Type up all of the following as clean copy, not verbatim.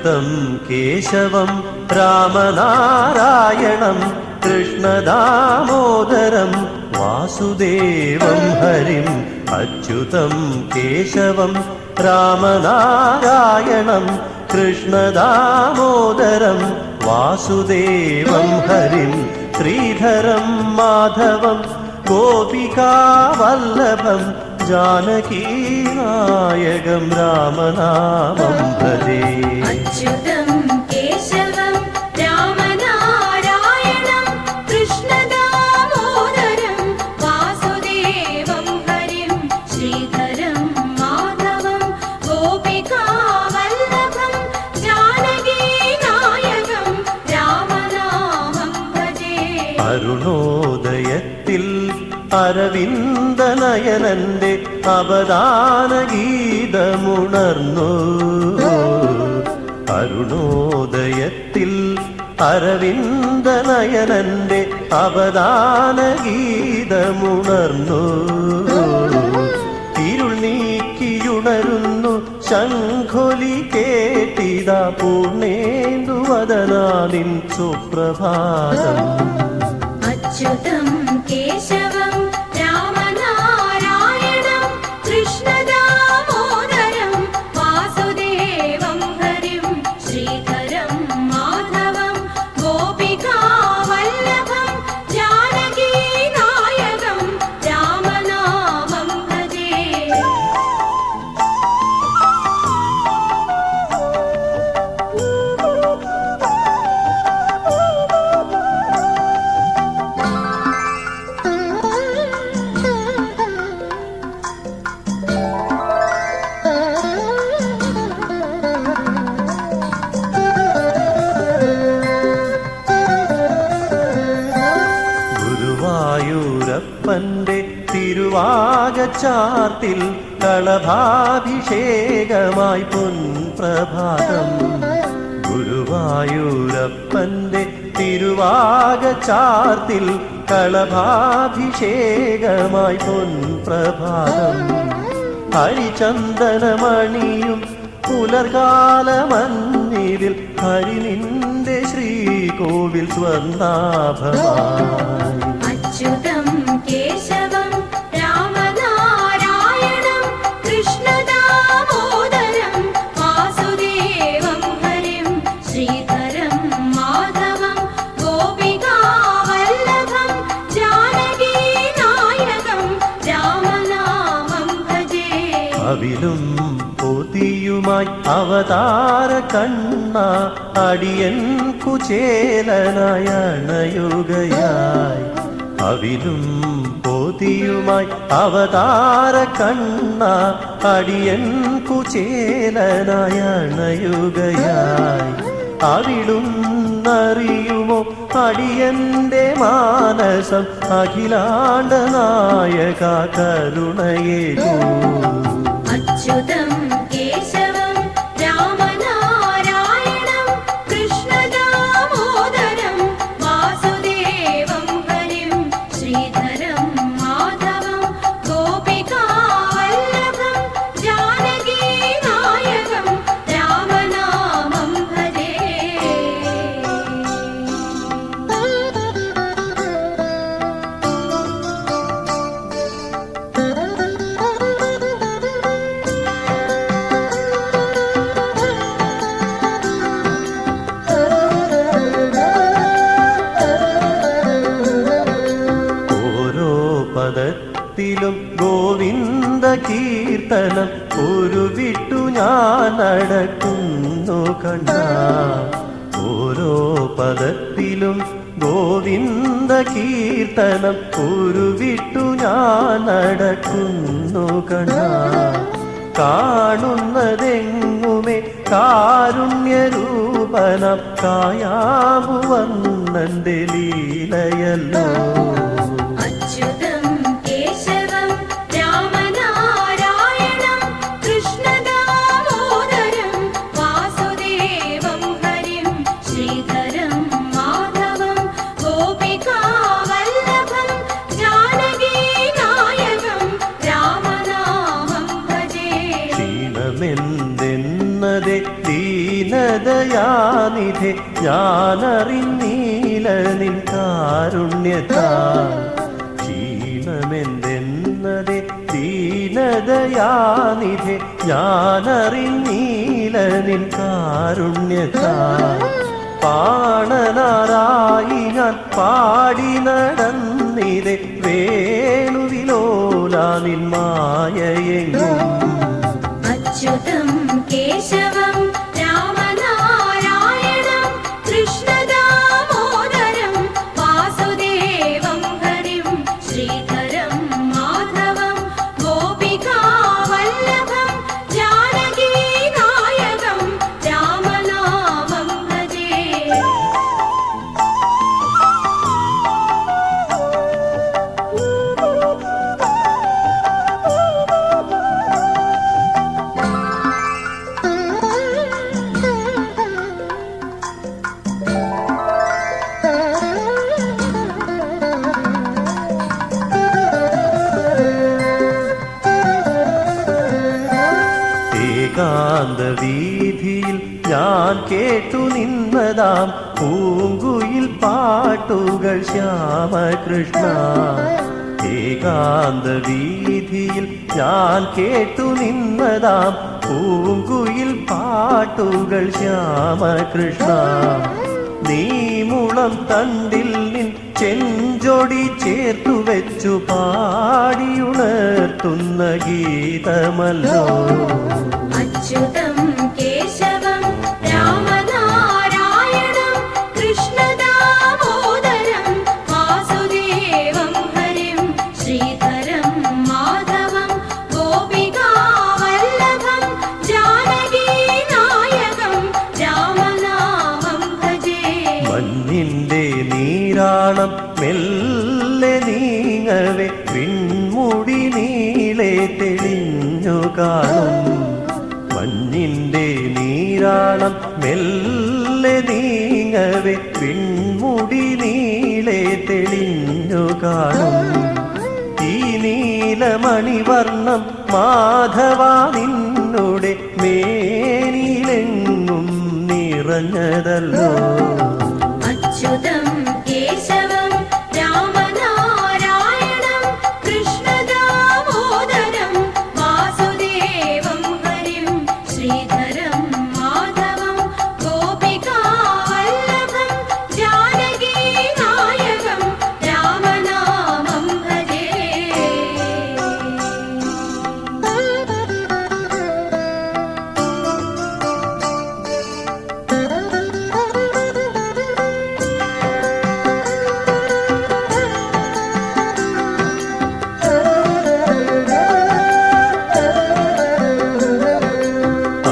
അച്യുതം കേശവം രാമനാരായണം കൃഷ്ണദാമോദരം വാസുദേവം ഹരിം. അച്യുതം കേശവം രാമനാരായണം കൃഷ്ണദാമോദരം വാസുദേവം ഹരിം. ശ്രീധരം മാധവം ഗോപികാവല്ലഭം ജാനകീനായകം രാമനാമം ഭജേ. അച്യുതം കേശവം രാമനാരായണം കൃഷ്ണദാമോദരം വാസുദേവം ഹരിം. ശ്രീധരം മാധവം ഗോപികാവല്ലഭം ജാനകീനായകം രാമനാമം ഭജേ. അരുണോദയത്തിൽ അരവിന്ദനയനന്റെ അവദാന ഗീതമുണർന്നു. അരുണോദയത്തിൽ അരവിന്ദനയനന്റെ അവദാന ഗീതമുണർന്നു. ഇരുൾ നീക്കിയുണരുന്നു ശംഖൊലി കേട്ടിതാ പൂർണേന്ദുവദനാനിൻ സുപ്രഭാതം. അച്യുതം കേശവം രാമനാരായണം കൃഷ്ണദാമോദരം വാസുദേവം ഹരിം. ശ്രീധരം മാധവം ഗോപികാവല്ലഭം ജാനകീനായകം രാമനാമം ഭജേ. ഗുരുവായൂരപ്പന്റെ തിരുവാകച്ചാർത്തിൽ കളഭാഭിഷേകമായി പൊൻപ്രഭാതം. ഗുരുവായൂരപ്പന്റെ തിരുവാകച്ചാർത്തിൽ കളഭാഭിഷേകമായി പൊൻപ്രഭാതം. ഹരിചന്ദനമണിയും പുലർകാലമന്നിതിൽ ഹരി നിന്റെ ശ്രീകോവിൽ സ്വർണ്ണാഭമായി. അച്യുതം കേശവം രാമനാരായണം കൃഷ്ണദാമോദരം വാസുദേവം ഹരിം. ശ്രീധരം മാധവം ഗോപികാവല്ലഭം ജാനകീനായകം രാമനാമം ഭജേ. അവിലും പൊതിയുമായി അവതാര കണ്ണ അടിയൻ കുചേലനായി അണയുകയായി. അവിലും പൊതിയുമായി അവതാര കണ്ണ അടിയൻ കുചേലനായി അണയുകയായി. അവിടുന്നറിയുമോ അടിയന്റെ മാനസം അഖിലാണ്ട നായക കരുണയേകൂ. അച്യുതം കേശവം രാമനാരായണം കൃഷ്ണദാമോദരം വാസുദേവം ഹരിം. ശ്രീധരം മാധവം ഗോപികാവല്ലഭം ജാനകീനായകം രാമനാമം ഭജേ. പദത്തിലും ഗോവിന്ദ കീർത്തനം ഉരുവിട്ടു ഞാൻ നടക്കുന്നു കണ്ണ. ഓരോ പദത്തിലും ഗോവിന്ദ കീർത്തനം ഉരുവിട്ടു ഞാൻ നടക്കുന്നു കണ്ണ. കാണുന്നതെങ്ങുമേ കാരുണ്യരൂപനം കായാമുവന്നന്റെ ലീലയല്ലോ. അച്യുതം കേശവം രാമനാരായണം കൃഷ്ണദാമോദരം വാസുദേവം ഹരിം. ശ്രീധരം മാധവം ഗോപികാവല്ലഭം ജാനകീനായകം രാമനാമം ഭജേ. ക്ഷീണമെന്തെന്നതെ ദീനത ദയാനിധെ ഞാനറിഞ്ഞീല നിൻ കാരുണ്യത്താൽ ക്ഷീണമെന്തെന്നതെ ദീനദയാനിധെ ഞാനറിഞ്ഞീല നിൻ കാരുണ്യത്താൽ പാണനാരായി ഞാൻ പാടി നടന്നിരെ വേണുവിലോല നിൻ മായയെങ്ങും അച്യുതം കേശവം രാമനാരായണം കൃഷ്ണദാമോദരം വാസുദേവം ഹരിം ശ്രീധരം മാധവം ഗോപികാവല്ലഭം ജാനകീനായകം രാമനാമം ഭജേ. ഏകാന്ത വീതിയിൽ ഞാൻ കേട്ടു നിന്നതാം പൂങ്കുയിൽ പാട്ടുകൾ ശ്യാമകൃഷ്ണ. ഏകാന്ത വീതിയിൽ ഞാൻ കേട്ടു നിന്നതാം പൂങ്കുയിൽ പാട്ടുകൾ ശ്യാമകൃഷ്ണ. നീ മുളം തണ്ടിൽ നിൻ ചെഞ്ചൊടി ചേർത്തു വെച്ചു പാടിയുണർത്തുന്ന ഗീതമല്ലോ. അച്യുതം കേശവം രാമനാരായണം കൃഷ്ണദാമോദരം വാസുദേവം ഹരിം ശ്രീധരം മാധവം ഗോപികാവല്ലഭം ജാനകീനായകം രാമനാമം ഭജേ. മഞ്ഞിന്റെ നീരാളം മെല്ലെ നീങ്ങവേ വിൺമുടി നീളെ തെളിഞ്ഞു കാണും. മഞ്ഞിന്റെ നീരാളം മെല്ലെ നീങ്ങവേ വിൺമുടി നീളെ തെളിഞ്ഞു കാണും. ഈ നീലമണിവർണ്ണം മാധവ നിന്നുടെ മേനിലെങ്ങും നിറഞ്ഞതല്ലോ. അച്യുതം കേശവം രാമനാരായണം കൃഷ്ണദാമോദരം വാസുദേവം ഹരിം ശ്രീധരം മാധവം ഗോപികാവല്ലഭം ജാനകീനായകം രാമനാമം ഭജേ.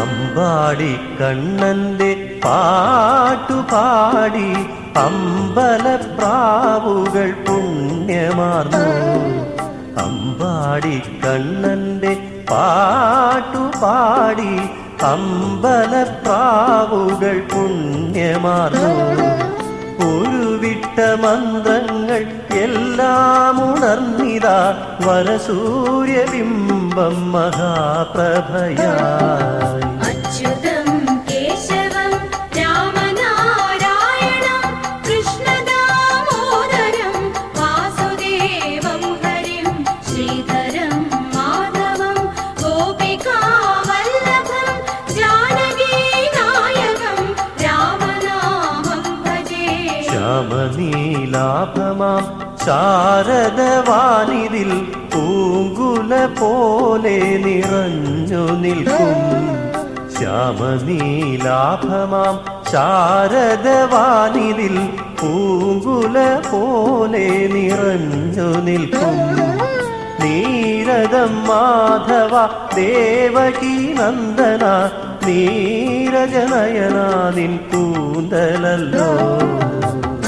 അമ്പാടി കണ്ണന്റെ പാട്ടുപാടി അമ്പലപ്രാവുകൾ പുണ്യമാർന്നു. അമ്പാടി കണ്ണന്റെ പാട്ടുപാടി അമ്പലപ്രാവുകൾ പുണ്യമാർന്നു. ഉരുവിട്ട മന്ത്രങ്ങൾ എല്ലാം ഉണർന്നിതാ വരസൂര്യബിംബം മഹാപ്രഭയായി. അച്യുതം കേശവം രാമനാരായണം കൃഷ്ണദാമോദരം വാസുദേവം ഹരിം ശ്രീധരം മാധവം ഗോപികാവല്ലഭം ജാനകീനായകം രാമനാമം ഭജേ. ശ്യാമനീലാഭമാം ശാരദവാനിതിൽ പൂങ്കുല പോലെ നിറഞ്ഞു നിൽക്കും. ശ്യാമനീലാഭമാം ശാരദവാനിതിൽ പൂങ്കുല പോലെ നിറഞ്ഞു നിൽക്കും. നീരദം മാധവ ദേവകീ നന്ദന നീരജനയന നിൻ കൂന്തലല്ലോ.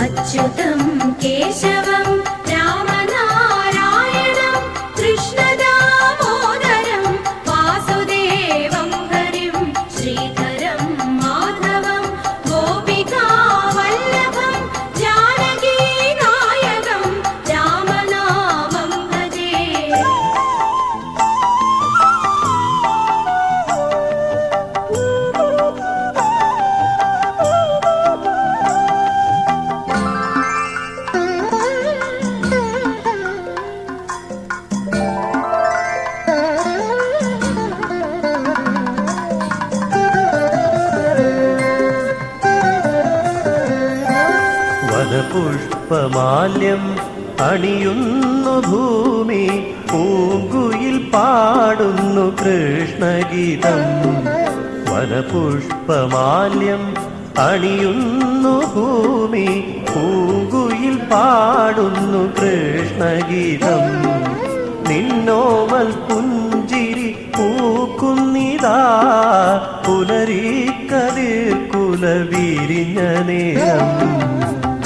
അച്യുതം കേശവം രാമനാരായണം കൃഷ്ണദാമോദരം വാസുദേവം ഹരിം ശ്രീധരം മാധവം ഗോപികാവല്ലഭം ജാനകീനായകം രാമനാമം ഭജേ. വനപുഷ്പമാല്യം അണിയുന്നു ഭൂമി, പൂങ്കുയിൽ പാടുന്നു കൃഷ്ണഗീതം. വനപുഷ്പമാല്യം അണിയുന്നു ഭൂമി, പൂങ്കുയിൽ പാടുന്നു കൃഷ്ണഗീതം. നിന്നോമൽ പുഞ്ചിരി പൂക്കുന്നിതാ, പുലരിക്കതിർക്കുല വിരിഞ്ഞ നേരം.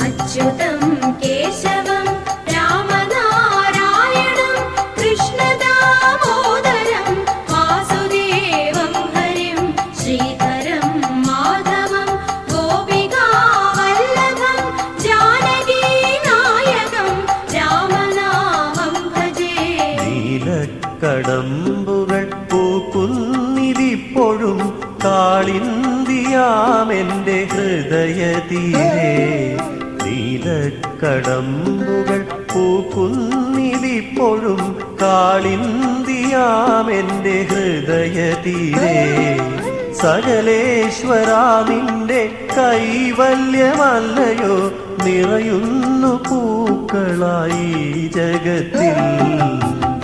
അച്യുതം കേശവം രാമനാരായണം കൃഷ്ണദാമോദരം വാസുദേവം ഹരിം ശ്രീധരം മാധവം ഗോപികാവല്ലഭം ജാനകീനായകം രാമനാമം ഭജേ. നീലക്കടമ്പുകൾ പൂക്കുന്നിതിപ്പോഴും കാളിന്തിയാമെന്റെ ഹൃദയതീരെ. നീലക്കടമ്പുകൾ പൂക്കുന്നിതിപ്പോഴും കാളിന്തിയാമെന്റെ ഹൃദയതീരെ. സകലേശ്വരാ നിന്റെ കൈവല്യമല്ലയോ നിറയുന്നു പൂക്കളായി ജഗത്തിൽ.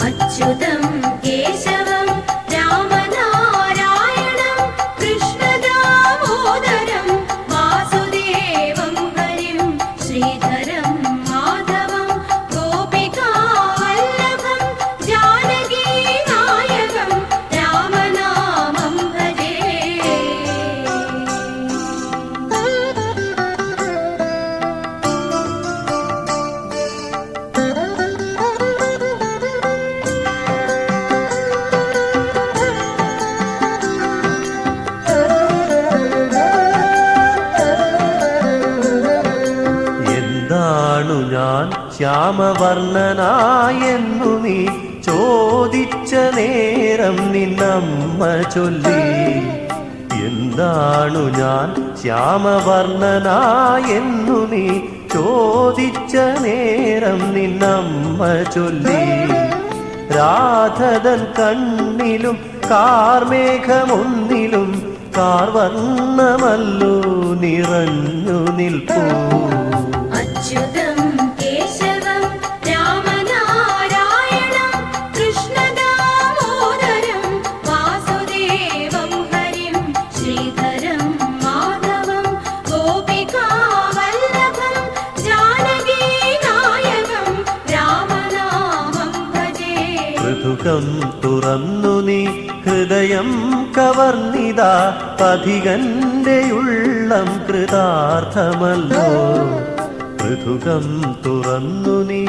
അച്യുതം കേശവം രാമനാരായണം കൃഷ്ണദാമോദരം വാസുദേവം ഹരിം ശ്രീധരം മാധവം ഗോപികാവല്ലഭം ജാനകീനായകം രാമനാമം ഭജേ. എന്താണു ഞാൻ ശ്യാമവർണ്ണനായെന്നു നീ ചോദിച്ച നേരം നിന്നമ്മ ചൊല്ലി. എന്താണു ഞാൻ ശ്യാമവർണ്ണനായെന്നു നീ ചോദിച്ച നേരം നിന്നമ്മ ചൊല്ലി. രാധതൻ കണ്ണിലും കാർമേഘമൊന്നിലും കാർവർണ്ണമല്ലോ നിറഞ്ഞു നിൽപ്പൂ. അച്യുതം കേശവം രാമനാരായണം കൃഷ്ണദാമോദരം വാസുദേവം ഹരിം ശ്രീധരം മാധവം ഗോപികാവല്ലഭം ജാനകീനായകം രാമനാമം ഭജേ. മൃദുകം തുറന്നു നീ ഹൃദയം കവർന്നിതാ, പഥികന്റെ ഉള്ളം കൃതാർത്ഥമല്ലോ. മൃദുകം തുറന്നു നീ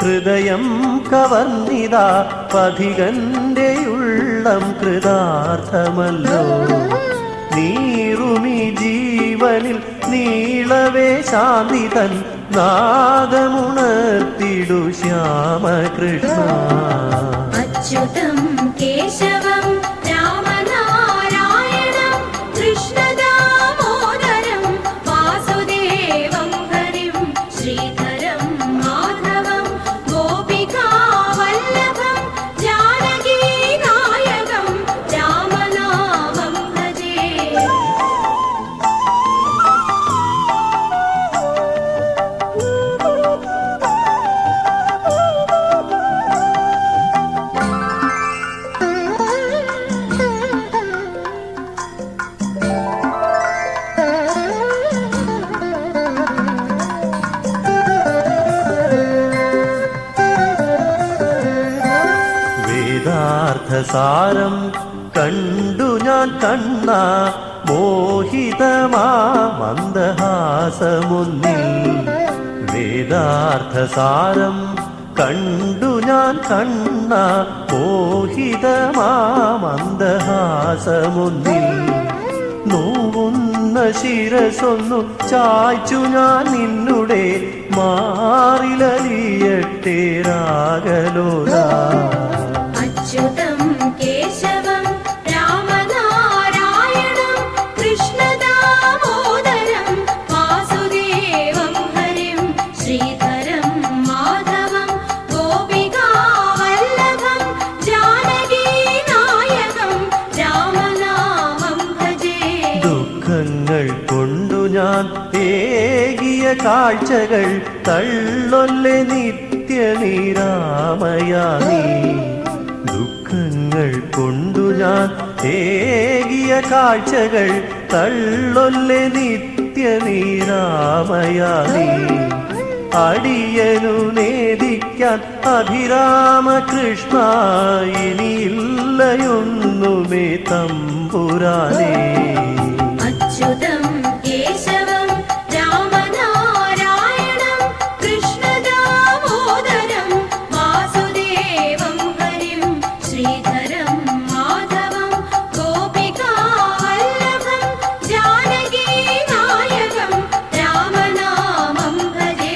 ഹൃദയം കവർന്നിതാ, പഥികന്റെ ഉള്ളം കൃതാർത്ഥമല്ലോ. നീറുമി ജീവനിൽ നീളവേ ശാന്തി തൻ നാദമുണർത്തിടു ശ്യാമകൃഷ്ണ. അച്യുതം കേശവം രാമനാരായണം കൃഷ്ണദാമോദരം വാസുദേവം ഹരിം ശ്രീധരം മാധവം ഗോപികാവല്ലഭം ജാനകീനായകം രാമനാമം ഭജേ. വേദാർത്ഥസാരം കണ്ടു ഞാൻ കണ്ണ, മോഹിതമാ മന്ദഹാസമുന്നിൽ. വേദാർത്ഥസാരം കണ്ടു ഞാൻ കണ്ണ, മോഹിതമാ മന്ദഹാസമുന്നിൽ. നോവുന്ന ശിരസൊന്നു ചായ്ച്ചു ഞാൻ നിന്നുടെ മാറിലലിയട്ടെ രാഗലോല. അച്യുതം കേശവം രാമനാരായണം കൃഷ്ണദാമോദരം വാസുദേവം ഹരിം ശ്രീധരം മാധവം ഗോപികാവല്ലഭം ജാനകീനായകം രാമനാമം ഭജേ. ദുഃഖങ്ങൾ കൊണ്ടു ഞാൻ ഏകിയ കാഴ്ചകൾ തള്ളൊല്ലെ നിത്യനിരാമയ നീ ദുഃഖങ്ങൾ കൊണ്ടു ഞാൻ ഏകിയ കാഴ്ചകൾ തള്ളൊല്ലെ നിത്യനിരാമയ നീ അടിയനു നേദിക്കാൻ അഭിരാമകൃഷ്ണ ഇനിയില്ലയൊന്നുമേ തമ്പുരാനേ. അച്യുതം കേശവം രാമനാരായണം കൃഷ്ണദാമോദരം വാസുദേവം ഹരിം ശ്രീധരം മാധവം ഗോപികാവല്ലഭം ജാനകീനായകം രാമനാമം ഭജേ.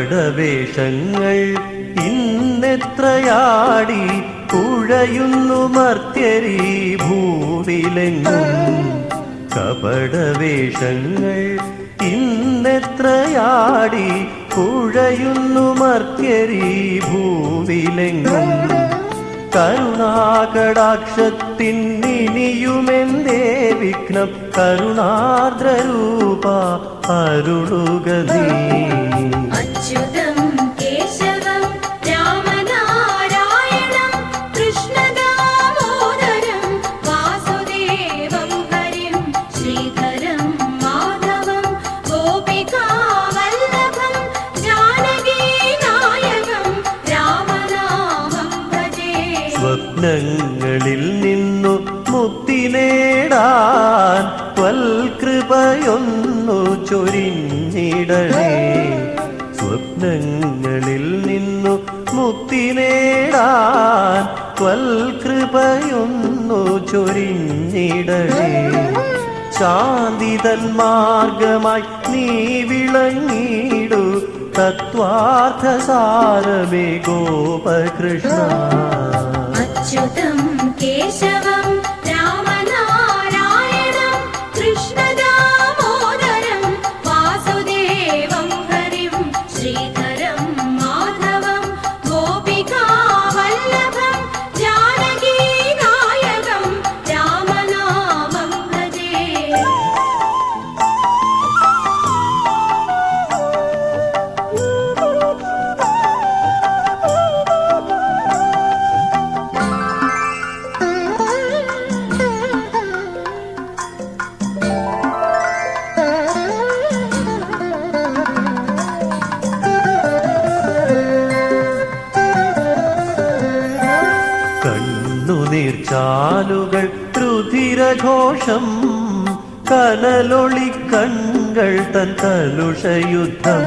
കപടവേഷങ്ങൾ ഇന്നെത്രയാടി കുഴയുന്നു മർത്യരീ ഭൂവിലെങ്ങും. കപടവേഷങ്ങൾ ഇന്നെത്രയാടി കുഴയുന്നു മർത്യരീ ഭൂവിലെങ്ങും. കരുണാകടാക്ഷത്തിനിയുമെന്തേ വിഘ്നം കരുണാർദ്രരൂപ അരുളുക നീ. അച്യുതം കേശവം രാമനാരായണം കൃഷ്ണദാമോദരം വാസുദേവം ഹരിം ശ്രീധരം മാധവം ഗോപികാവല്ലഭം ജാനകീനായകം രാമനാമം ഭജേ. സ്വപ്നങ്ങളിൽ നിന്നു മുക്തി നേടാൻ വൽകൃപയൊന്നു ചൊരിഞ്ഞിടണേ. സ്വപ്നങ്ങളിൽ നിന്നു മുക്തി നേടാൻ വൽകൃപയൊന്നു ചൊരിഞ്ഞിടണേ. ശാന്തിതൻ മാർഗമായി നീ വിളങ്ങിടു തത്വാർത്ഥസാരമേ ഗോപകൃഷ്ണ. അച്യുതം കേശവം രാമനാരായണം കൃഷ്ണദാമോദരം വാസുദേവം ഹരിം ശ്രീധരം മാധവം ഗോപികാവല്ലഭം ജാനകീനായകം രാമനാമം ഭജേ. കണ്ണുനീർച്ചാലുകൾ രുധിരഘോഷം കനലൊളി കൺകൾ തൻ കലുഷയുദ്ധം.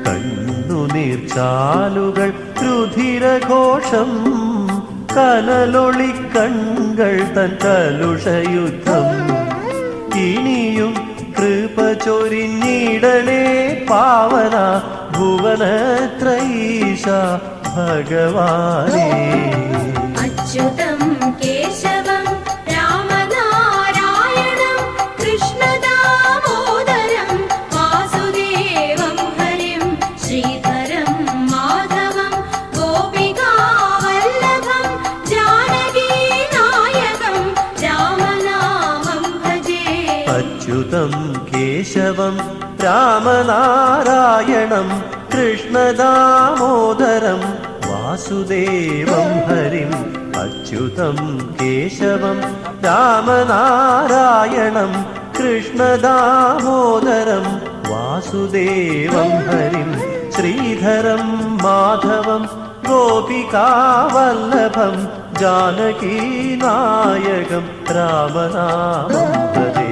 കണ്ണുനീർച്ചാലുകൾ രുധിരഘോഷം കനലൊളി കൺകൾ തൻ കലുഷയുദ്ധം. ഇനിയും കൃപ ചൊരിഞ്ഞിടണേ പാവന ഭുവനത്രയീശ ഭഗവാനേ. അച്യുതം കേശവം രാമനാരായണം കൃഷ്ണദാമോദരം വാസുദേവം ഹരിം ശ്രീധരം മാധവം ഗോപികാവല്ലഭം ജാനകീനായകം രാമനാമം ഭജേ. അച്യുതം കേശവം രാമനാരായണം കൃഷ്ണദാമോദരം വാസുദേവം ഹരിം. അച്യുതം കേശവം രാമനാരായണം കൃഷ്ണദാമോദരം വാസുദേവം ഹരിം. ശ്രീധരം മാധവം ഗോപികാവല്ലഭം ജാനകീനായകം രാമനാമം ഭജേ.